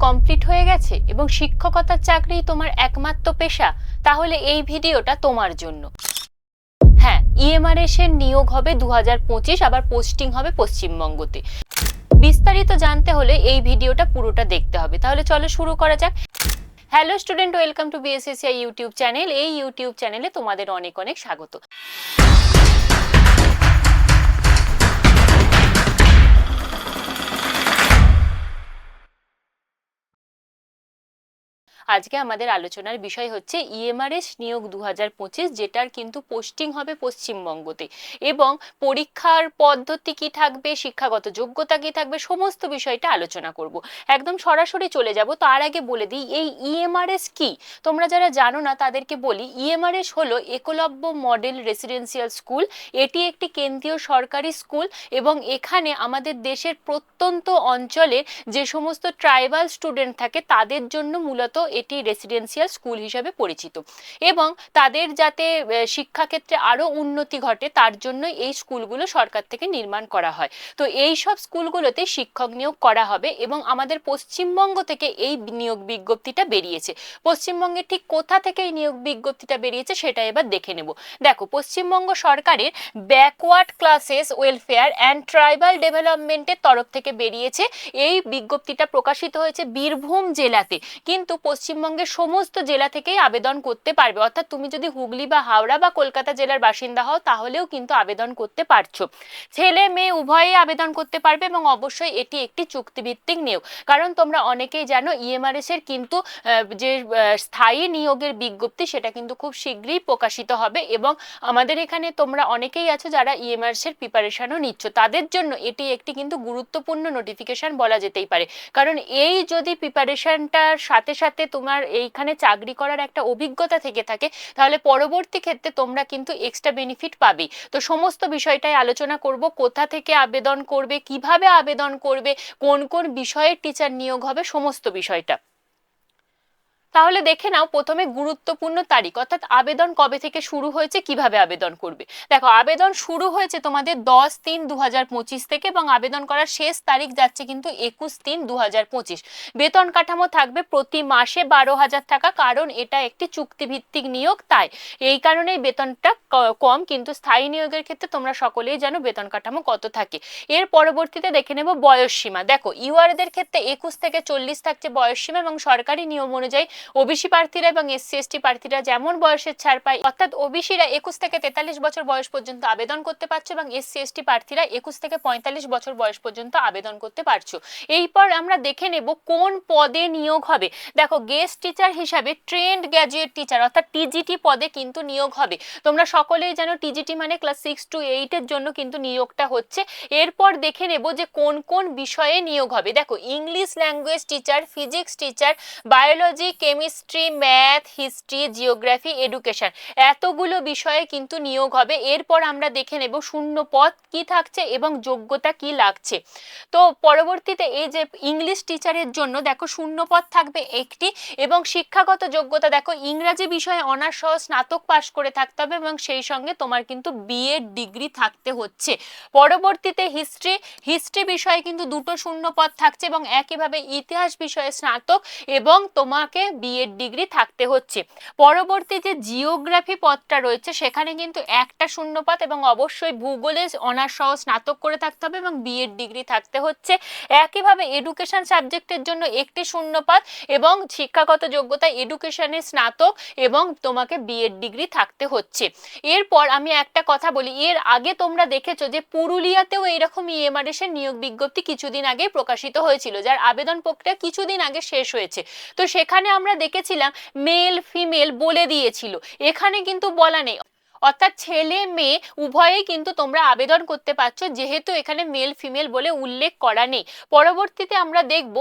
Complete হয়ে গেছে এবং শিক্ষকতার চাকরি তোমার একমাত্র পেশা, তাহলে এই ভিডিওটা তোমার জন্য। হ্যাঁ, ইএমআরএস এর নিয়োগ হবে 2025, আবার পোস্টিং হবে পশ্চিমবঙ্গতে। বিস্তারিত জানতে হলে এই ভিডিওটা পুরোটা দেখতে হবে। তাহলে চলো শুরু করা যাক। Hello student, welcome to BSSCI YouTube channel. এই ইউটিউব চ্যানেলে তোমাদের অনেক অনেক স্বাগত। আজকে আমাদের আলোচনার বিষয় হচ্ছে ইএমআরএস নিয়োগ 2025, যেটার কিন্তু পোস্টিং হবে পশ্চিমবঙ্গতে, এবং পরীক্ষার পদ্ধতি কি থাকবে, শিক্ষাগত যোগ্যতা কি থাকবে, সমস্ত বিষয়টা আলোচনা করব। একদম সরাসরি চলে যাব। তার আগে বলে দিই এই ইএমআরএস কি। তোমরা যারা জানো না তাদেরকে বলি, ইএমআরএস হলো একলব্য মডেল রেসিডেন্সিয়াল স্কুল। এটি একটি কেন্দ্রীয় সরকারি স্কুল এবং এখানে আমাদের দেশের প্রত্যন্ত অঞ্চলের যে সমস্ত ট্রাইবাল স্টুডেন্ট থাকে তাদের জন্য মূলত এটি রেসিডেন্সিয়াল স্কুল হিসাবে পরিচিত, এবং তাদের যাতে শিক্ষাক্ষেত্রে আরো উন্নতি ঘটে তার জন্য এই স্কুলগুলো সরকার থেকে নির্মাণ করা হয়। তো এই সব স্কুলগুলোতে শিক্ষক নিয়োগ করা হবে এবং আমাদের পশ্চিমবঙ্গ থেকে এই নিয়োগ বিজ্ঞপ্তিটা বেরিয়েছে। পশ্চিমবঙ্গের ঠিক কোথা থেকে এই নিয়োগ বিজ্ঞপ্তিটা বেরিয়েছে সেটা এবার দেখে নেব। দেখো, পশ্চিমবঙ্গ সরকারের backward classes welfare and tribal ডেভেলপমেন্টের তরফ থেকে বেরিয়েছে। এই বিজ্ঞপ্তিটা প্রকাশিত হয়েছে বীরভূম জেলাতে, কিন্তু পশ্চিমবঙ্গের সমস্ত জেলা থেকেই আবেদন করতে পারবে। অর্থাৎ তুমি যদি হুগলি বা হাওড়া বা কলকাতা জেলার বাসিন্দা হও তাহলেও কিন্তু আবেদন করতে পারছো। ছেলে মেয়ে উভয়েই আবেদন করতে পারবে এবং অবশ্যই এটি একটি চুক্তিভিত্তিক নিয়োগ। কারণ তোমরা অনেকেই জানো ইএমআরএস এর কিন্তু যে স্থায়ী নিয়োগের বিজ্ঞপ্তি সেটা কিন্তু খুব শীঘ্রই প্রকাশিত হবে, এবং আমাদের এখানে তোমরা অনেকেই আছো যারা ইএমআরএস এর প্রিপারেশনও নিচ্ছ, তাদের জন্য এটি একটি কিন্তু গুরুত্বপূর্ণ নোটিফিকেশন বলা যেতেই পারে। কারণ এই যদি প্রিপারেশনটার সাথে সাথে তোমার এইখানে চাকরি করার একটা অভিজ্ঞতা থেকে থাকে তাহলে পরবর্তী ক্ষেত্রে তোমরা কিন্তু এক্সট্রা বেনিফিট পাবে। তো সমস্ত বিষয়টাই আলোচনা করব, কোথা থেকে আবেদন করবে, কিভাবে আবেদন করবে, কোন কোন বিষয়ের টিচার নিয়োগ হবে, সমস্ত বিষয়টা। তাহলে দেখে নাও প্রথমে গুরুত্বপূর্ণ তারিখ, অর্থাৎ আবেদন কবে থেকে শুরু হয়েছে, কিভাবে আবেদন করবে। দেখো, আবেদন শুরু হয়েছে তোমাদের 10/3/2025 থেকে এবং আবেদন করার শেষ তারিখ যাচ্ছে কিন্তু 21/3/2025। বেতন কাঠামো থাকবে প্রতি মাসে 12,000 টাকা, কারণ এটা একটি চুক্তিভিত্তিক নিয়োগ, তাই এই কারণেই বেতনটা কম। কিন্তু স্থায়ী নিয়োগের ক্ষেত্রে তোমরা সকলেই জানো বেতন কাঠামো কত থাকে। এর পরবর্তীতে দেখে নেব বয়স সীমা। দেখো, ইউআরদের ক্ষেত্রে 21 থেকে 40 থাকছে বয়স সীমা, এবং সরকারি নিয়ম অনুযায়ী ওবিসি প্রার্থীরা এবং এসসি এসটি প্রার্থীরা যেমন বয়সের ছাড় পায়, অর্থাৎ ওবিসিরা 21 থেকে 43 বছর বয়স পর্যন্ত আবেদন করতে পারছো এবং এসসি এসটি প্রার্থীরা 21 থেকে 45 বছর বয়স পর্যন্ত আবেদন করতে পারছো। এরপর আমরা দেখে নেব কোন পদে নিয়োগ হবে। দেখো, গেস্ট টিচার হিসাবে ট্রেন্ড গ্র্যাজুয়েট টিচার অর্থাৎ টিজিটি পদে কিন্তু নিয়োগ হবে। তোমরা সকলেই জানো টিজিটি মানে ক্লাস 6 to 8 এর জন্য কিন্তু নিয়োগটা হচ্ছে। এরপর দেখে নেব যে কোন কোন বিষয়ে নিয়োগ হবে। দেখো, English language teacher, physics teacher, biology, chemistry, math, history, geography, education, এতগুলো বিষয়ে কিন্তু নিয়োগ হবে। এরপর আমরা দেখে নেব শূন্য পদ কি থাকছে এবং যোগ্যতা কি লাগছে। তো পরবর্তীতে এই যে ইংলিশ টিচারের জন্য দেখো শূন্য পদ থাকবে একটি, এবং শিক্ষাগত যোগ্যতা দেখো ইংরাজি বিষয়ে অনার্স সহ স্নাতক পাশ করে থাকতে হবে এবং সেই সঙ্গে তোমার কিন্তু বিএড ডিগ্রি থাকতে হচ্ছে। পরবর্তীতে হিস্ট্রি বিষয়ে কিন্তু দুটো শূন্য পদ থাকছে এবং একইভাবে ইতিহাস বিষয়ে স্নাতক এবং তোমাকে বিএড ডিগ্রি থাকতে হচ্ছে। পরবর্তী যে জিওগ্রাফি পদটা রয়েছে সেখানে কিন্তু একটা শূন্য পদ এবং অবশ্যই ভূগোলে অনার্স সহ স্নাতক করে থাকতে হবে এবং বিএড ডিগ্রি থাকতে হচ্ছে। একইভাবে এডুকেশন সাবজেক্টের জন্য একটি শূন্য পদ এবং শিক্ষাগত যোগ্যতা এডুকেশনে স্নাতক এবং তোমাকে বিএড ডিগ্রি থাকতে হচ্ছে। এরপর আমি একটা কথা বলি, এর আগে তোমরা দেখেছো যে পুরুলিয়াতেও এইরকম ইএমআরএস এর নিয়োগ বিজ্ঞপ্তি কিছুদিন আগে প্রকাশিত হয়েছিল, যার আবেদন প্রক্রিয়া কিছুদিন আগে শেষ হয়েছে। তো সেখানে আমরা দেখেছিলাম মেল ফিমেল বলে দিয়েছিল, এখানে কিন্তু বলা নেই। অর্থাৎ ছেলে মেয়ে উভয়েই কিন্তু তোমরা আবেদন করতে পারছো, যেহেতু এখানে মেল ফিমেল বলে উল্লেখ করা নেই। পরবর্তীতে আমরা দেখব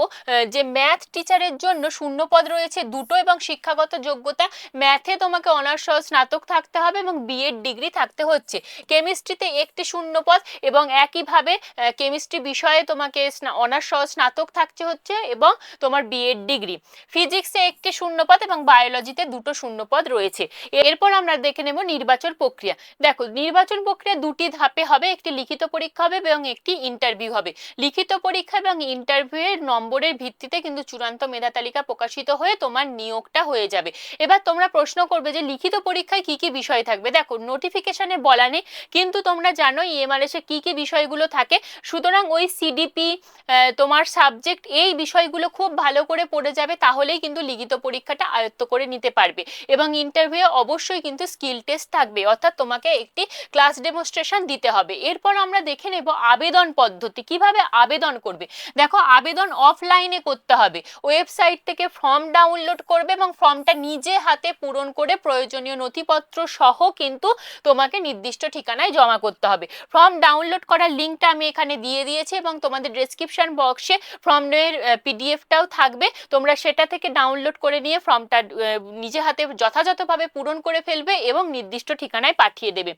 যে ম্যাথ টিচারের জন্য শূন্য পদ রয়েছে দুটো এবং শিক্ষাগত যোগ্যতা ম্যাথে তোমাকে অনার্স সহ স্নাতক থাকতে হবে এবং বিএড ডিগ্রি থাকতে হচ্ছে। কেমিস্ট্রিতে একটি শূন্য পদ এবং একইভাবে কেমিস্ট্রি বিষয়ে তোমাকে অনার্স সহ স্নাতক থাকতে হচ্ছে এবং তোমার বিএড ডিগ্রি। ফিজিক্সে একটি শূন্য পদ এবং বায়োলজিতে দুটো শূন্য পদ রয়েছে। এরপর আমরা দেখে নেব নির্বাচন প্রক্রিয়া, দেখো নির্বাচন প্রক্রিয়া দুটি ধাপে হবে, একটি লিখিত পরীক্ষা হবে এবং একটি ইন্টারভিউ হবে। লিখিত পরীক্ষা এবং ইন্টারভিউ এর নম্বরের ভিত্তিতে কিন্তু চূড়ান্ত মেধা তালিকা প্রকাশিত হয়ে তোমার নিয়োগটা হয়ে যাবে। এবার তোমরা প্রশ্ন করবে যে লিখিত পরীক্ষায় কি কি বিষয় থাকবে, দেখো নোটিফিকেশনে বলা নেই, কিন্তু তোমরা জানো ইএমআরএস এ কি কি বিষয়গুলো থাকে, সুতরাং ওই সিডিপি, তোমার সাবজেক্ট, এই বিষয়গুলো খুব ভালো করে পড়ে যাবে, তাহলেই কিন্তু লিখিত পরীক্ষাটা আয়ত্ত করে নিতে পারবে। এবং ইন্টারভিউ অবশ্যই কিন্তু স্কিল টেস্ট থাকবে, অর্থাৎ তোমাকে একটি ক্লাস ডেমনস্ট্রেশন দিতে হবে। এরপর আমরা দেখে নেব আবেদন পদ্ধতি, কিভাবে আবেদন করবে। দেখো আবেদন অফলাইনে করতে হবে, ওয়েবসাইট থেকে ফর্ম ডাউনলোড করবে এবং ফর্মটা নিজে হাতে পূরণ করে প্রয়োজনীয় নথিপত্র সহ কিন্তু তোমাকে নির্দিষ্ট ঠিকানায় জমা করতে হবে। ফর্ম ডাউনলোড করার লিঙ্কটা আমি এখানে দিয়ে দিয়েছি এবং তোমাদের ডেসক্রিপশন বক্সে ফর্মের পিডিএফটাও থাকবে, তোমরা সেটা থেকে ডাউনলোড করে নিয়ে ফর্মটা নিজে হাতে যথাযথভাবে পূরণ করে ফেলবে এবং নির্দিষ্ট ঠিকানায় পাঠিয়ে দেবে।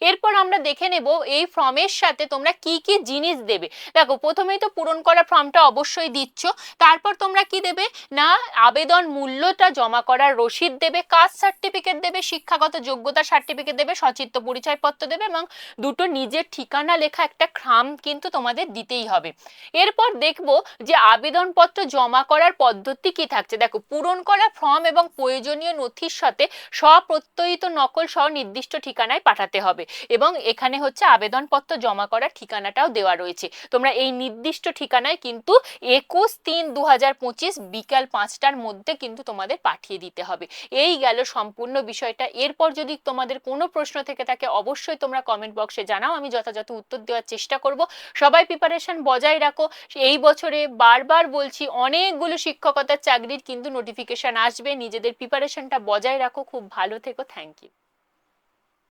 এরপর আমরা দেখে নেব এই ফর্মের সাথে তোমরা কি কি জিনিস দেবে। দেখো প্রথমেই তো পূরণ করা ফর্মটা অবশ্যই দিচ্ছ, তারপর তোমরা কি দেবে না আবেদন মূল্যটা জমা করার রসিদ দেবে, কাস্ট সার্টিফিকেট দেবে, শিক্ষাগত যোগ্যতা সার্টিফিকেট দেবে, সচিত্র পরিচয়পত্র দেবে এবং দুটো নিজের ঠিকানা লেখা একটা খাম কিন্তু তোমাদের দিতেই হবে। এরপর দেখব যে আবেদনপত্র জমা করার পদ্ধতি কি থাকছে। দেখো পূরণ করা ফর্ম এবং প্রয়োজনীয় নথির সাথে স্বপ্রত্যয়িত নকল সহ নির্দিষ্ট ঠিকানায় পাঠাতে হবে এবং এখানে হচ্ছে আবেদনপত্র জমা করার ঠিকানাটাও দেওয়া রয়েছে। তোমরা এই নির্দিষ্ট ঠিকানায় কিন্তু 21/3/2025 বিকাল 5টার মধ্যে কিন্তু তোমাদের পাঠিয়ে দিতে হবে। এই গেল সম্পূর্ণ বিষয়টা। এরপর যদি তোমাদের কোনো প্রশ্ন থেকে থাকে অবশ্যই তোমরা কমেন্ট বক্সে জানাও, আমি যথাযথ উত্তর দেওয়ার চেষ্টা করব। সবাই প্রিপারেশন বজায় রাখো। এই বছরে বারবার বলছি অনেকগুলো শিক্ষকতার চাকরির কিন্তু নোটিফিকেশন আসবে, নিজেদের প্রিপারেশনটা বজায় রাখো। খুব ভালো থেকো, থ্যাংক ইউ।